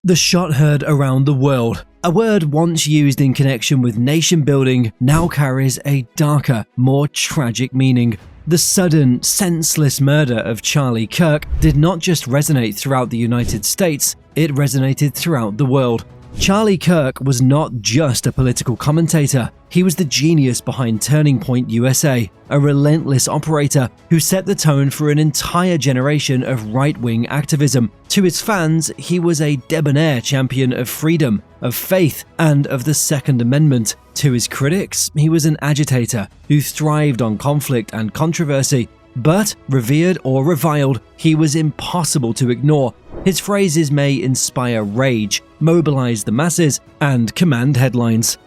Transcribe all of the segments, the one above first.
The shot heard around the world. A word once used in connection with nation building now carries a darker, more tragic meaning. The sudden, senseless murder of Charlie Kirk did not just resonate throughout the United States, it resonated throughout the world. Charlie Kirk was not just a political commentator, he was the genius behind Turning Point USA, a relentless operator who set the tone for an entire generation of right-wing activism. To his fans, he was a debonair champion of freedom, of faith, and of the Second Amendment. To his critics, he was an agitator who thrived on conflict and controversy. But, revered or reviled, he was impossible to ignore. His phrases may inspire rage, mobilize the masses, and command headlines.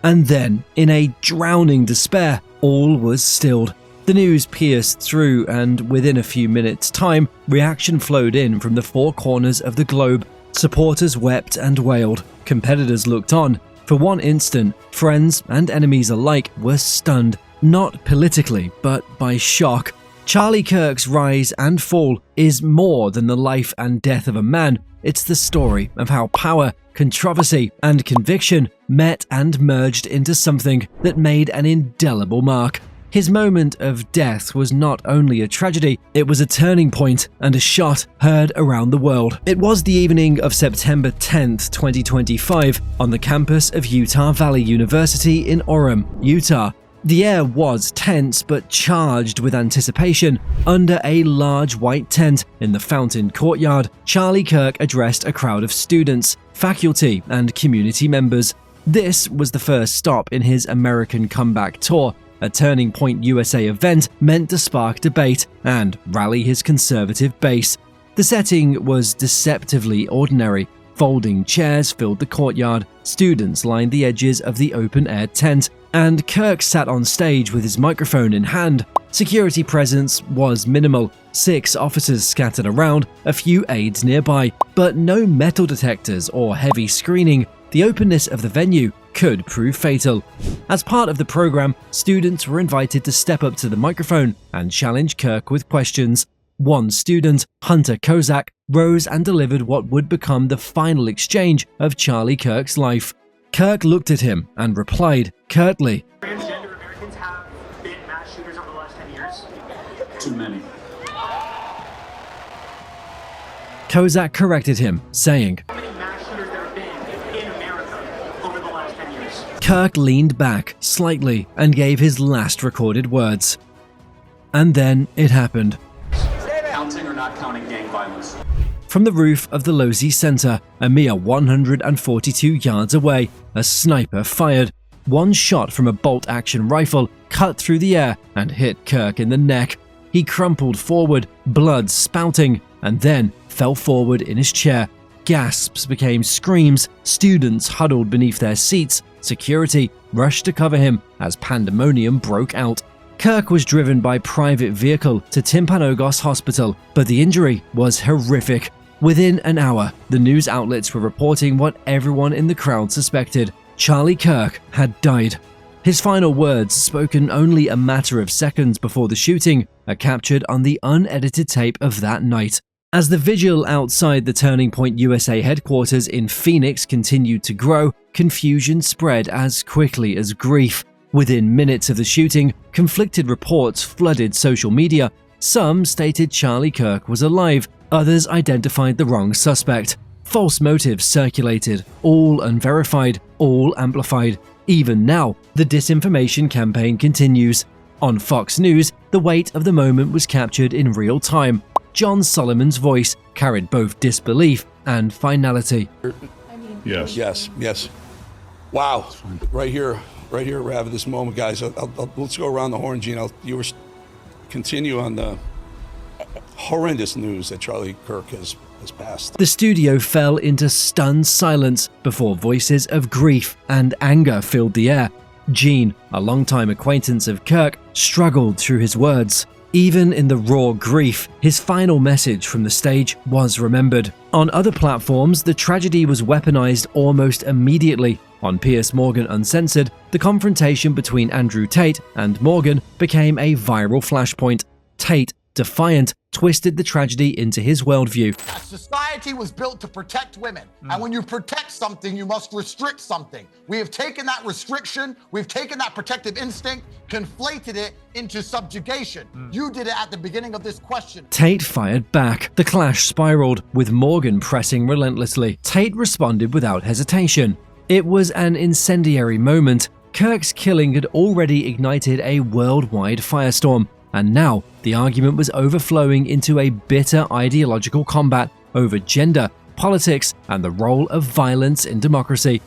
And then, in a drowning despair, all was stilled. The news pierced through, and within a few minutes' time, reaction flowed in from the four corners of the globe. Supporters wept and wailed. Competitors looked on. For one instant, friends and enemies alike were stunned, not politically, but by shock. Charlie Kirk's rise and fall is more than the life and death of a man. It's the story of how power, controversy, and conviction met and merged into something that made an indelible mark. His moment of death was not only a tragedy, it was a turning point and a shot heard around the world. It was the evening of September 10th, 2025, on the campus of Utah Valley University in Orem, Utah. The air was tense but charged with anticipation. Under a large white tent in the fountain courtyard, Charlie Kirk addressed a crowd of students, faculty, and community members. This was the first stop in his American comeback tour, a Turning Point USA event meant to spark debate and rally his conservative base. The setting was deceptively ordinary. Folding chairs filled the courtyard, students lined the edges of the open-air tent, and Kirk sat on stage with his microphone in hand. Security presence was minimal, 6 officers scattered around, a few aides nearby, but no metal detectors or heavy screening. The openness of the venue could prove fatal. As part of the program, students were invited to step up to the microphone and challenge Kirk with questions. One student, Hunter Kozak, rose and delivered what would become the final exchange of Charlie Kirk's life. Kirk looked at him and replied curtly, "Transgender Americans have been mass shooters over the last 10 years? Too many." Kozak corrected him, saying, How many mass shooters there have been in America over the last 10 years? Kirk leaned back slightly and gave his last recorded words. And then it happened. Counting or not counting gang violence? From the roof of the Losey Center, a mere 142 yards away, a sniper fired. One shot from a bolt-action rifle cut through the air and hit Kirk in the neck. He crumpled forward, blood spouting, and then fell forward in his chair. Gasps became screams, students huddled beneath their seats, security rushed to cover him as pandemonium broke out. Kirk was driven by private vehicle to Timpanogos Hospital, but the injury was horrific. Within an hour, the news outlets were reporting what everyone in the crowd suspected. Charlie Kirk had died. His final words, spoken only a matter of seconds before the shooting, are captured on the unedited tape of that night. As the vigil outside the Turning Point USA headquarters in Phoenix continued to grow, confusion spread as quickly as grief. Within minutes of the shooting, conflicted reports flooded social media. Some stated Charlie Kirk was alive, others identified the wrong suspect. False motives circulated, all unverified, all amplified. Even now, the disinformation campaign continues. On Fox News, the weight of the moment was captured in real time. John Solomon's voice carried both disbelief and finality. Yes. Wow. Right here, we're having this moment, guys. Let's go around the horn, Gene. You were continue on the horrendous news that Charlie Kirk has passed. The studio fell into stunned silence before voices of grief and anger filled the air. Gene, a longtime acquaintance of Kirk, struggled through his words. Even in the raw grief, his final message from the stage was remembered. On other platforms, the tragedy was weaponized almost immediately. On Piers Morgan Uncensored, the confrontation between Andrew Tate and Morgan became a viral flashpoint. Tate, defiant, twisted the tragedy into his worldview. Society was built to protect women. And when you protect something, you must restrict something. We have taken that restriction, we've taken that protective instinct, conflated it into subjugation. You did it at the beginning of this question. Tate fired back. The clash spiraled, with Morgan pressing relentlessly. Tate responded without hesitation. It was an incendiary moment. Kirk's killing had already ignited a worldwide firestorm, and now the argument was overflowing into a bitter ideological combat over gender, politics, and the role of violence in democracy.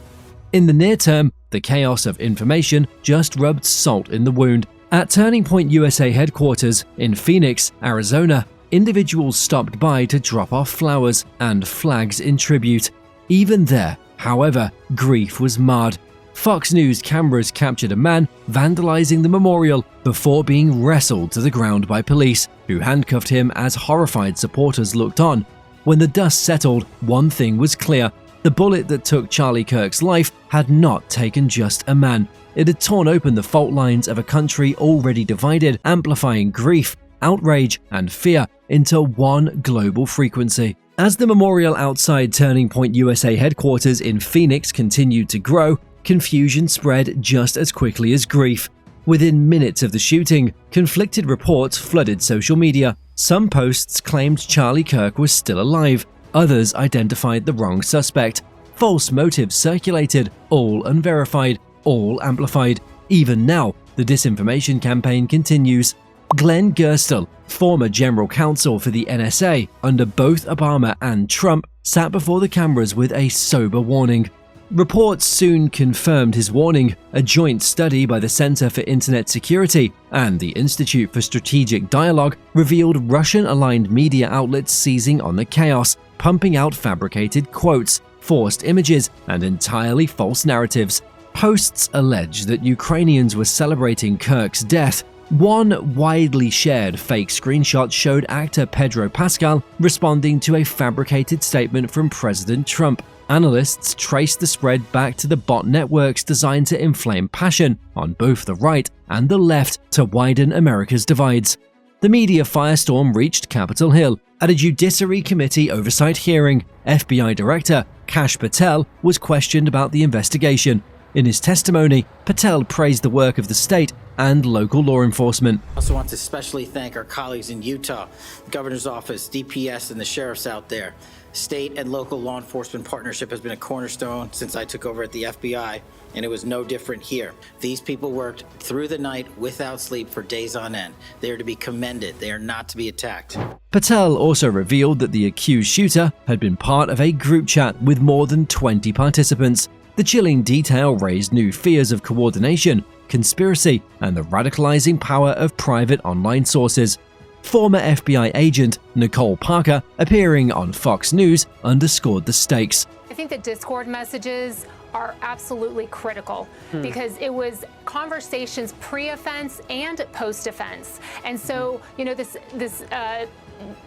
In the near term, the chaos of information just rubbed salt in the wound. At Turning Point USA headquarters in Phoenix, Arizona, individuals stopped by to drop off flowers and flags in tribute. Even there, however, grief was marred. Fox News cameras captured a man vandalizing the memorial before being wrestled to the ground by police, who handcuffed him as horrified supporters looked on. When the dust settled, one thing was clear: the bullet that took Charlie Kirk's life had not taken just a man. It had torn open the fault lines of a country already divided, amplifying grief, outrage, and fear into one global frequency. As the memorial outside Turning Point USA headquarters in Phoenix continued to grow, confusion spread just as quickly as grief. Within minutes of the shooting, conflicted reports flooded social media. Some posts claimed Charlie Kirk was still alive, others identified the wrong suspect. False motives circulated, all unverified, all amplified. Even now, the disinformation campaign continues. Glenn Gerstle, former general counsel for the NSA under both Obama and Trump, sat before the cameras with a sober warning. Reports soon confirmed his warning. A joint study by the Center for Internet Security and the Institute for Strategic Dialogue revealed Russian-aligned media outlets seizing on the chaos, pumping out fabricated quotes, forced images, and entirely false narratives. Posts allege that Ukrainians were celebrating Kirk's death. One widely shared fake screenshot showed actor Pedro Pascal responding to a fabricated statement from President Trump. Analysts traced the spread back to the bot networks designed to inflame passion on both the right and the left to widen America's divides. The media firestorm reached Capitol Hill. At a Judiciary Committee oversight hearing, FBI Director Kash Patel was questioned about the investigation. In his testimony, Patel praised the work of the state and local law enforcement. I also want to especially thank our colleagues in Utah, the Governor's Office, DPS, and the sheriffs out there. State and local law enforcement partnership has been a cornerstone since I took over at the FBI, and it was no different here. These people worked through the night without sleep for days on end. They are to be commended. They are not to be attacked. Patel also revealed that the accused shooter had been part of a group chat with more than 20 participants. The chilling detail raised new fears of coordination, conspiracy, and the radicalizing power of private online sources. Former FBI agent Nicole Parker, appearing on Fox News, underscored the stakes. I think that Discord messages are absolutely critical because it was conversations pre-offense and post-offense. And so, this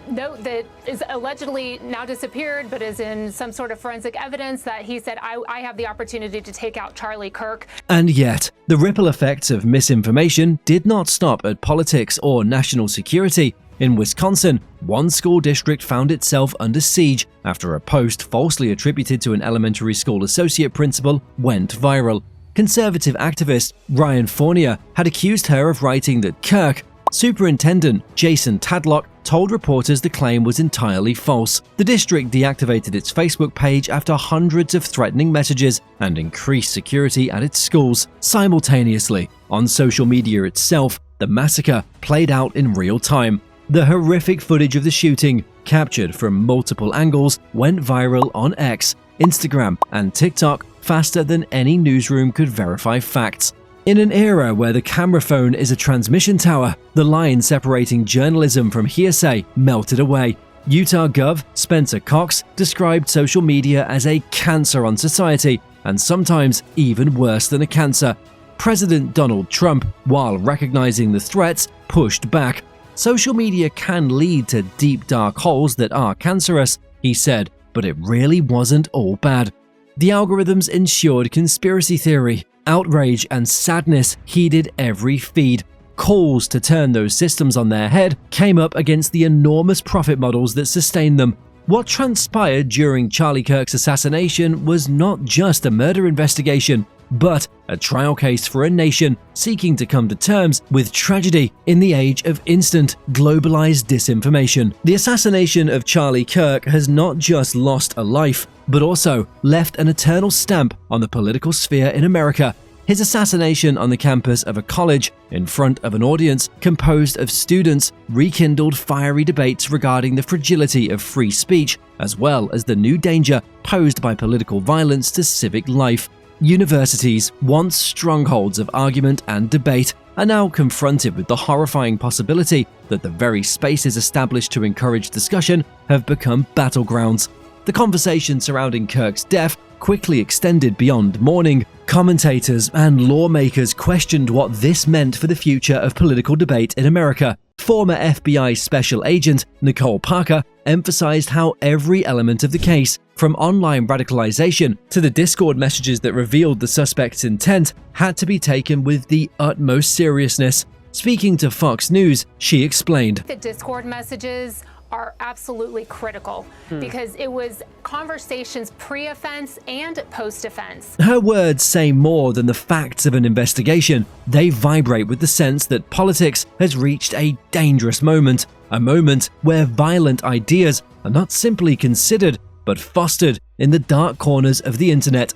note that is allegedly now disappeared, but is in some sort of forensic evidence that he said, I have the opportunity to take out Charlie Kirk. And yet, the ripple effects of misinformation did not stop at politics or national security. In Wisconsin, one school district found itself under siege after a post falsely attributed to an elementary school associate principal went viral. Conservative activist Ryan Fournier had accused her of writing that Kirk, Superintendent Jason Tadlock, told reporters the claim was entirely false. The district deactivated its Facebook page after hundreds of threatening messages and increased security at its schools. Simultaneously, on social media itself, the massacre played out in real time. The horrific footage of the shooting, captured from multiple angles, went viral on X, Instagram, and TikTok faster than any newsroom could verify facts. In an era where the camera phone is a transmission tower, the line separating journalism from hearsay melted away. Utah Gov Spencer Cox described social media as a cancer on society, and sometimes even worse than a cancer. President Donald Trump, while recognizing the threats, pushed back. Social media can lead to deep dark holes that are cancerous, he said, but it really wasn't all bad. The algorithms ensured conspiracy theory. Outrage and sadness heeded every feed. calls to turn those systems on their head came up against the enormous profit models that sustained them. What transpired during Charlie Kirk's assassination was not just a murder investigation, but a trial case for a nation seeking to come to terms with tragedy in the age of instant, globalized disinformation. The assassination of Charlie Kirk has not just lost a life, but also left an eternal stamp on the political sphere in America. His assassination on the campus of a college in front of an audience composed of students rekindled fiery debates regarding the fragility of free speech, as well as the new danger posed by political violence to civic life. Universities, once strongholds of argument and debate, are now confronted with the horrifying possibility that the very spaces established to encourage discussion have become battlegrounds. The conversation surrounding Kirk's death quickly extended beyond mourning. Commentators and lawmakers questioned what this meant for the future of political debate in America. Former FBI Special Agent Nicole Parker emphasized how every element of the case, from online radicalization to the Discord messages that revealed the suspect's intent, had to be taken with the utmost seriousness. Speaking to Fox News, she explained, The Discord messages are absolutely critical because it was conversations pre-offense and post-offense. Her words say more than the facts of an investigation. They vibrate with the sense that politics has reached a dangerous moment, a moment where violent ideas are not simply considered, but fostered in the dark corners of the internet.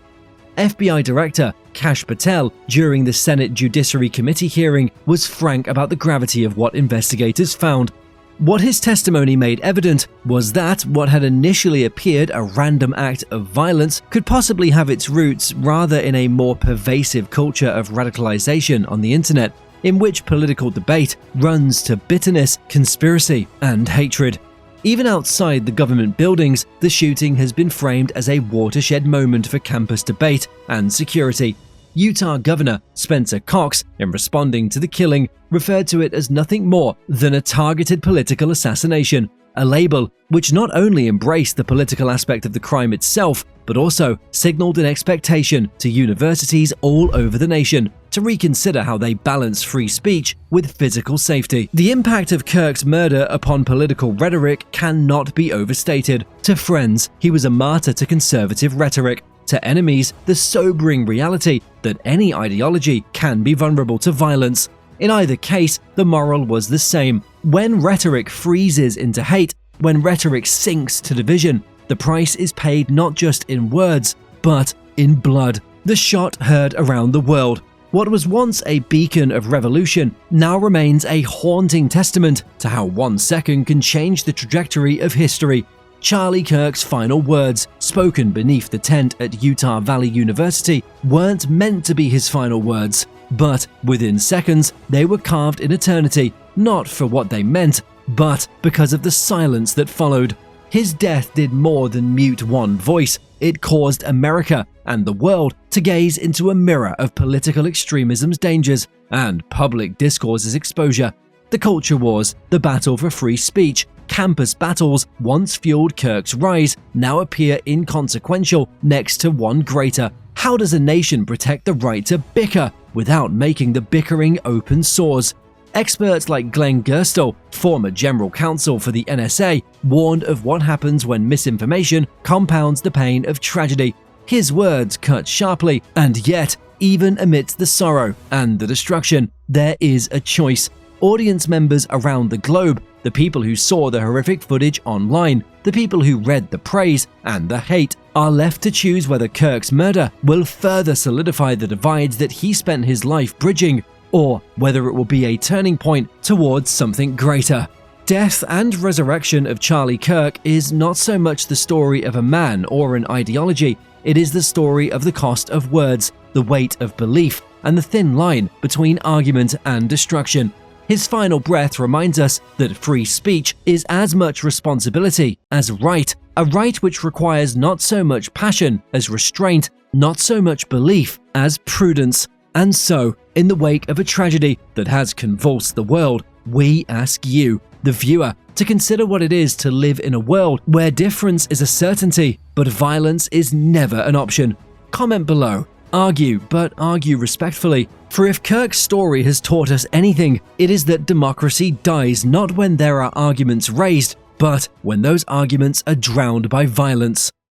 FBI Director Kash Patel, during the Senate Judiciary Committee hearing, was frank about the gravity of what investigators found. What his testimony made evident was that what had initially appeared a random act of violence could possibly have its roots rather in a more pervasive culture of radicalization on the internet, in which political debate runs to bitterness, conspiracy, and hatred. Even outside the government buildings, the shooting has been framed as a watershed moment for campus debate and security. Utah Governor Spencer Cox, in responding to the killing, referred to it as nothing more than a targeted political assassination, a label which not only embraced the political aspect of the crime itself, but also signaled an expectation to universities all over the nation to reconsider how they balance free speech with physical safety. The impact of Kirk's murder upon political rhetoric cannot be overstated. To friends, he was a martyr to conservative rhetoric. To enemies, the sobering reality that any ideology can be vulnerable to violence. In either case, the moral was the same. When rhetoric freezes into hate, when rhetoric sinks to division, the price is paid not just in words, but in blood. The shot heard around the world. What was once a beacon of revolution now remains a haunting testament to how 1 second can change the trajectory of history. Charlie Kirk's final words, spoken beneath the tent at Utah Valley University, weren't meant to be his final words, but within seconds, they were carved in eternity, not for what they meant, but because of the silence that followed. His death did more than mute one voice. It caused America and the world to gaze into a mirror of political extremism's dangers and public discourse's exposure. The culture wars, the battle for free speech, campus battles once fueled Kirk's rise now appear inconsequential next to one greater. How does a nation protect the right to bicker without making the bickering open sores? Experts like Glenn Gerstle, former general counsel for the NSA, warned of what happens when misinformation compounds the pain of tragedy. His words cut sharply, and yet, even amidst the sorrow and the destruction, there is a choice. Audience members around the globe, the people who saw the horrific footage online, the people who read the praise and the hate, are left to choose whether Kirk's murder will further solidify the divides that he spent his life bridging, or whether it will be a turning point towards something greater. Death and resurrection of Charlie Kirk is not so much the story of a man or an ideology, it is the story of the cost of words, the weight of belief, and the thin line between argument and destruction. His final breath reminds us that free speech is as much responsibility as right, a right which requires not so much passion as restraint, not so much belief as prudence. And so, in the wake of a tragedy that has convulsed the world, we ask you, the viewer, to consider what it is to live in a world where difference is a certainty, but violence is never an option. Comment below. Argue, but argue respectfully. For if Kirk's story has taught us anything, it is that democracy dies not when there are arguments raised, but when those arguments are drowned by violence.